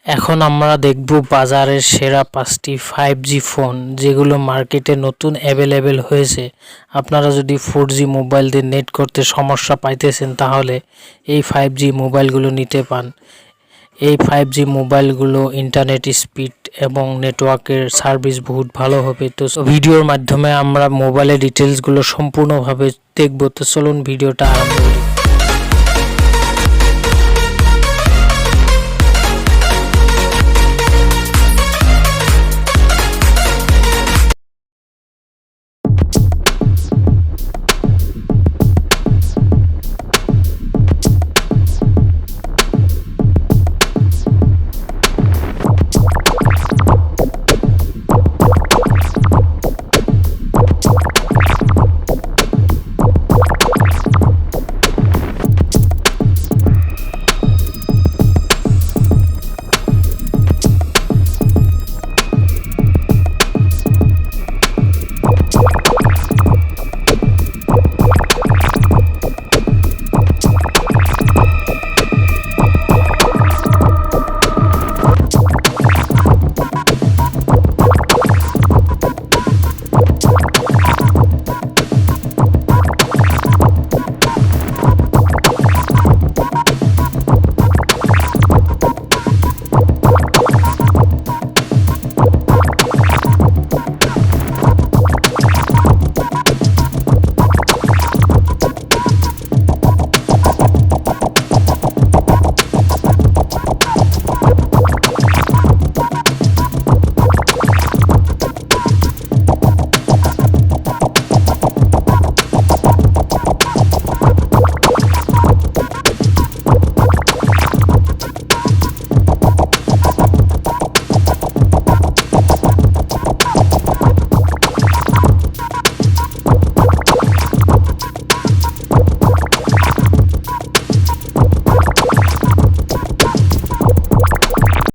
এখন আমরা দেখব বাজারের সেরা 5টি 5G ফোন যেগুলো মার্কেটে নতুন অ্যাভেলেবেল হয়েছে। আপনারা যদি 4G মোবাইল দিয়ে নেট করতে সমস্যা পাইতেছেন তাহলে এই 5G মোবাইলগুলো নিতে পান। এই 5G মোবাইলগুলো ইন্টারনেট স্পিড এবং নেটওয়ার্কের সার্ভিস বহুত ভালো হবে। তো ভিডিওর মাধ্যমে আমরা মোবাইলের ডিটেলসগুলো সম্পূর্ণভাবে দেখব। তো চলুন ভিডিওটা আরম্ভ করি।